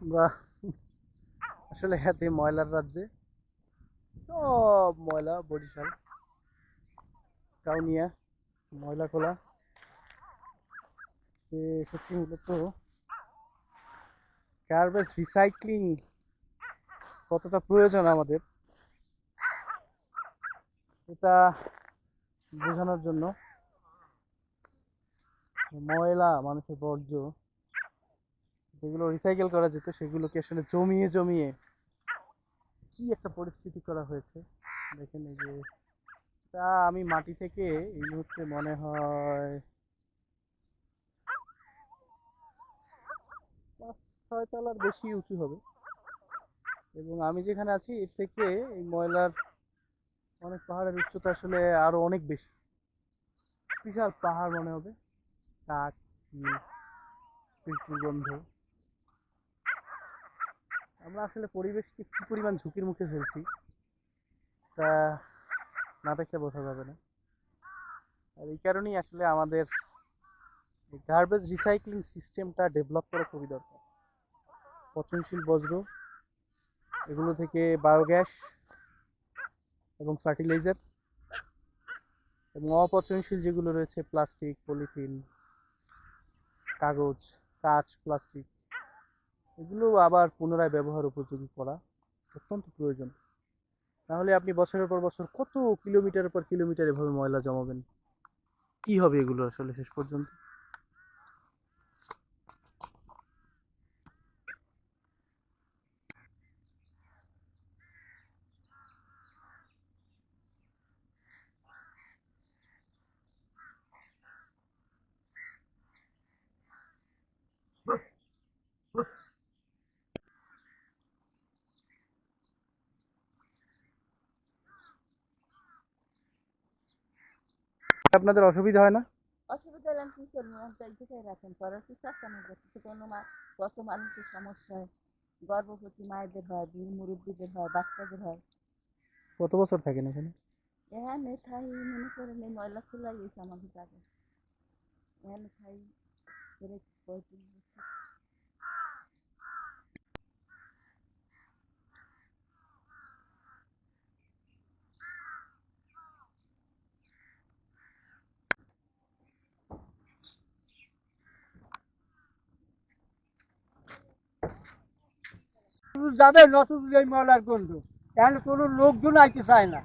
আমরা আসলে হাতে ময়লার রাজ্যে, সব ময়লা বরিশাল কাউনিয়া ময়লা খোলা এসেছি মূলত গার্বেজ রিসাইক্লিং কতটা প্রয়োজন আমাদের এটা বোঝানোর জন্য। ময়লা মানুষের বর্জ্য যেগুলো রিসাইকেল করা যেত সেগুলোকে আসলে জমিয়ে জমিয়ে কি একটা পরিস্থিতি করা হয়েছে দেখেন। এই যে তা আমি মাটি থেকে এই মুহূর্তে মনে হয় 5-6 তলার বেশি উঁচু হবে, এবং আমি যেখানে আছি এর থেকে এই ময়লার অনেক পাহাড়ের উচ্চতা আসলে আরো অনেক বেশি। বিশাল পাহাড় মনে হবে। কাঠ, দুর্গন্ধ। আমরা আসলে পরিবেশকে কি পরিমাণ ঝুঁকির মুখে ফেলছি তা না দেখলে বোঝা যাবে না। আর এই কারণেই আসলে আমাদের গার্বেজ রিসাইক্লিং সিস্টেমটা ডেভেলপ করা খুবই দরকার। পচনশীল বজ্র এগুলো থেকে বায়োগ্যাস এবং ফার্টিলাইজার, এবং অপচনশীল যেগুলো রয়েছে প্লাস্টিক, পলিথিন, কাগজ, কাঁচ, প্লাস্টিক, এগুলো আবার পুনরায় ব্যবহার উপযোগী করা অত্যন্ত প্রয়োজন। নাহলে আপনি বছরের পর বছর কত কিলোমিটারের পর কিলোমিটার এভাবে ময়লা জমাবেন, কি হবে এগুলো আসলে শেষ পর্যন্ত? আপনাদের অসুবিধা হয় না? অসুবিধা হলে কি করবো? কোথায় রাখেন? করার কিছু আছে আমাদের? কিছু কোনো কত মানুষের সমস্যা হয়, গর্ভবতী মায়েদের হয়, বীর মুরব্বীদের হয়, বাচ্চাদের হয়। কত বছর থাকেন এখানে? এখানে থাই মনে করেন এই ময়লা খোলাই গেছে আমাদের যাবে। এখানে থাই করে 35 বছর। যাবে নত এই ময়লার গন্ধ, এখানে কোনো লোকজন আইতে চায় না।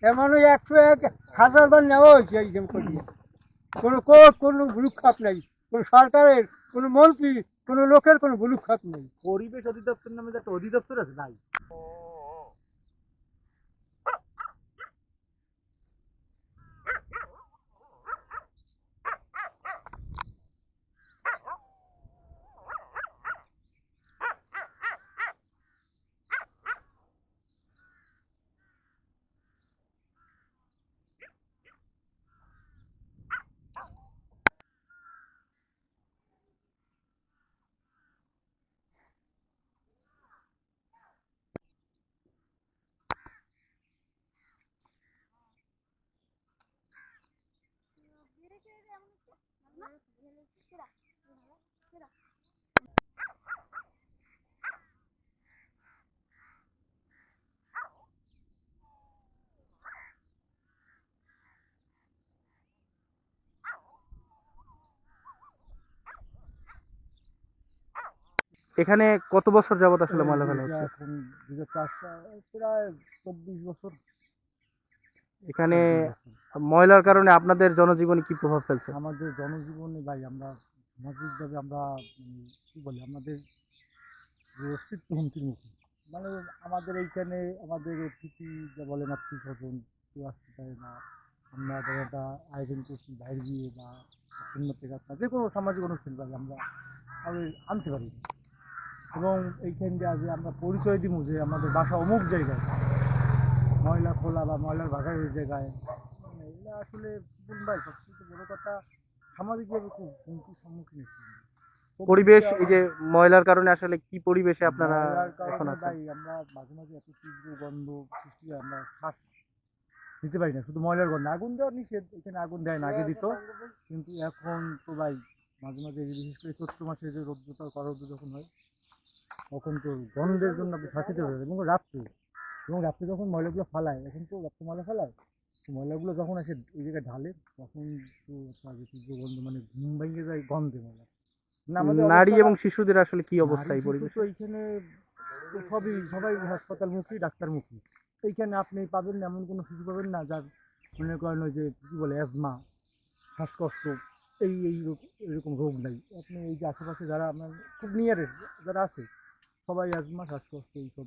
এমন 101,000 বার নেওয়া হয়েছে এইরকম করিয়ে। কোনো কোর্ট, কোনো ভ্রুক্ষেপ নেই, কোনো সরকারের, কোনো মন্ত্রী, কোনো লোকের কোনো ভ্রুক্ষেপ নেই। পরিবেশ অধিদপ্তর নামে যে একটা অধিদপ্তর আছে নাই? এখানে কত বছর যাবত আসলে ময়লা ফেলা হচ্ছে? এখন 2004 প্রায় 24 বছর। এখানে ময়লার কারণে আপনাদের জনজীবনে কি প্রভাব ফেলছে? আমাদের জনজীবনে ভাই আমরা সামাজিকভাবে আমরা কি বলি, আমাদের যে অস্তিত্ব হুমকির মুখে। মানে আমাদের এইখানে আমাদের অতিথি যা বলেন আত্মীয় স্বজন কেউ আসতে পারে না। আমরা ধরো একটা আয়োজন করছি বাইরে গিয়ে বা উন্নতির রাস্তা যে কোনো সামাজিক অনুষ্ঠান পাই আমরা আনতে পারি না। এবং এইখান দিয়ে আগে আমরা পরিচয় দিব যে আমাদের বাসা অমুক জায়গায়, ময়লা খোলা বা ময়লার ভাগায় ওই জায়গায়। মানে এটা আসলে বলুন ভাই, সবচেয়ে বড় কথা সামাজিকভাবে খুব হুমকির সম্মুখীন হচ্ছি আমরা। পরিবেশ প্রকৃতিটা এই যে ময়লার কারণে আসলে কি পরিবেশে আপনারা ময়লার এখন কারণে আছেন? ভাই আমরা মাঝে মাঝে এত তীব্র গন্ধ সৃষ্টি হয়, আমরা শ্বাস নিতে পারি না। শুধু ময়লার গন্ধ, আগুন দেওয়া নিষেধ, এখানে আগুন দেয় না, আগে দিত, কিন্তু এখন তো ভাই মাঝে মাঝে এই যে বিশেষ করে চৈত্র মাসে যে রৌদ্রটা করৌদ্র যখন হয় তখন তো গন্ধের জন্য আপনি শাসিত হয়ে যায়। এবং রাত্রে যখন ময়লাগুলো ফালায়, এখন তো রাত্রে ময়লা ফালায়, তো ময়লাগুলো যখন এসে এই জায়গায় ঢালে তখন তো একটা বিশুদ্ধ গন্ধ, মানে ঘুম ভেঙে যায় গন্ধে ময়লা। না আমাদের নারী অবস্থাটা, এবং শিশুদের আসলে কি অবস্থা নারী এই শিশু পরিবেশে? তো এইখানে তো সবাই হাসপাতালমুখী, ডাক্তারমুখী। এইখানে আপনি পাবেন না, এমন কোনো শিশু পাবেন না যার মনে করেন ওই যে কী বলে অ্যাজমা, শ্বাসকষ্ট, এরকম রোগ নাই। আপনি এই যে আশেপাশে যারা আপনার খুব নিয়ারের যারা আছে, সবাই অ্যাজমা, শ্বাসকষ্ট এইসব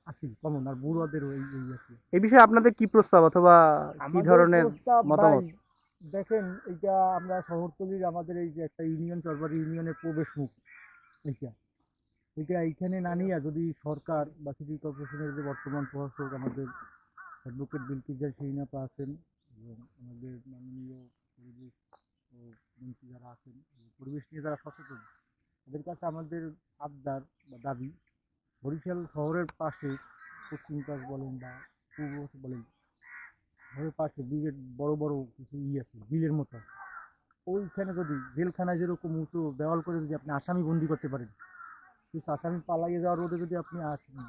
আছেই কমন, আর বুড়োদেরও এই আছে। এই বিষয়ে আপনাদের কি প্রস্তাব অথবা কি আমাদের ধরনের প্রস্তাব ভাই, মতামত? দেখেন এইটা আমরা শহরতলির আমাদের এই যে একটা ইউনিয়ন, চরবাড়ি ইউনিয়নের প্রবেশ মুখ, এইটা এটা এইখানে না নিয়ে যদি সরকার বা সিটি কর্পোরেশনের যে বর্তমান প্রশাসক আমাদের অ্যাডভোকেট বিলকিস শিরিনাপা আছেন, এবং আমাদের মাননীয় পরিবেশ ও মন্ত্রী যারা আছেন, পরিবেশ নিয়ে যারা সচেতন, তাদের কাছে আমাদের আবদার বা দাবি, বরিশাল শহরের পাশে পশ্চিম পাশ বলেন বা পূর্ব পাশ বলেন, শহরের পাশে বিলের বড় বড় কিছু আছে বিলের মতো, ওইখানে যদি জেলখানায় যেরকম উঁচু দেওয়াল করে যদি আপনি আসামি বন্দি করতে পারেন, কিছু আসামি পালাইয়ে যাওয়ার রোধে যদি আপনি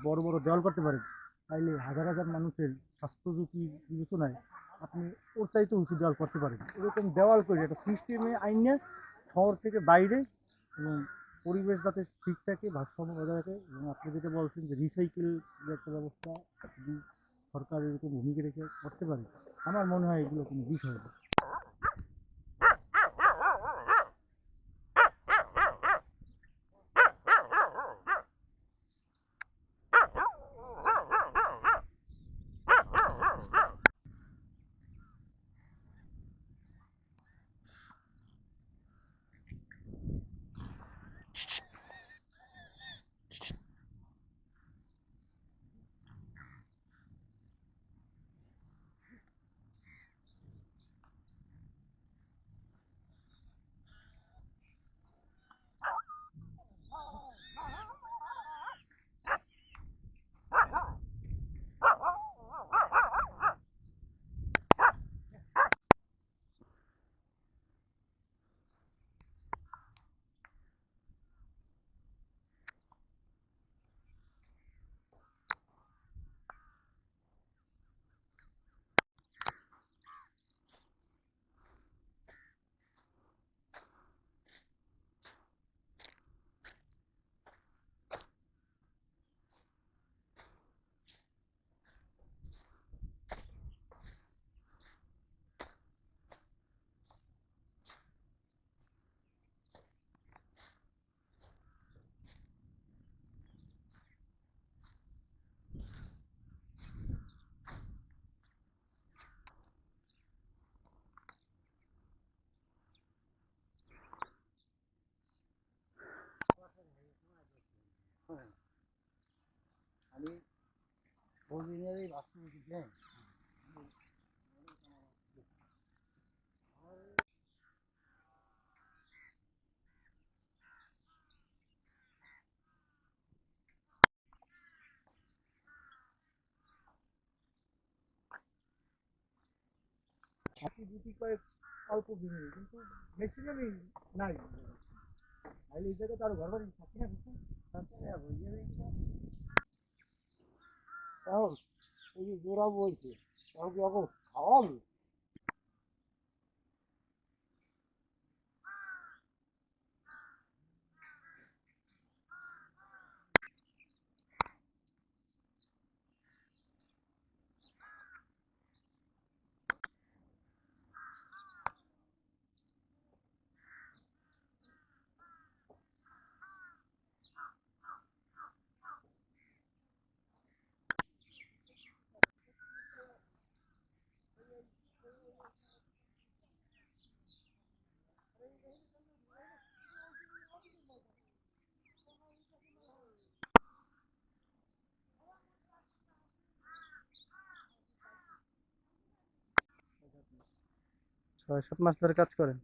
বড় বড় দেওয়াল করতে পারেন, তাইলে হাজার হাজার মানুষের স্বাস্থ্য ঝুঁকি বিবেচনায় আপনি ওর চাইতে উঁচু দেওয়াল করতে পারেন। এরকম দেওয়াল করে একটা সিস্টেমে আইনে শহর থেকে বাইরে, এবং পরিবেশ যাতে ঠিক থাকে, ভারসাম্য বজায় রাখে। এবং আপনি যেটা বলছেন যে রিসাইকেল একটা ব্যবস্থা যদি সরকার এরকম ভূমিকা রেখে করতে পারে, আমার মনে হয় এগুলো কোনো বিষয় না। আমি বহুদিনেরই ভাবছি যে গুটি কয়েক অল্প দিনের, কিন্তু ম্যাক্সিমামই নাই। তাহলে এই জায়গায় তো আরো ঘর বাড়ি থাকি না কিছু, এখন এই যে জোড়া বলছে এখন কি এখন খাওয়াবে? ছয় সাত মাস ধরে কাজ করেন?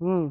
হুম।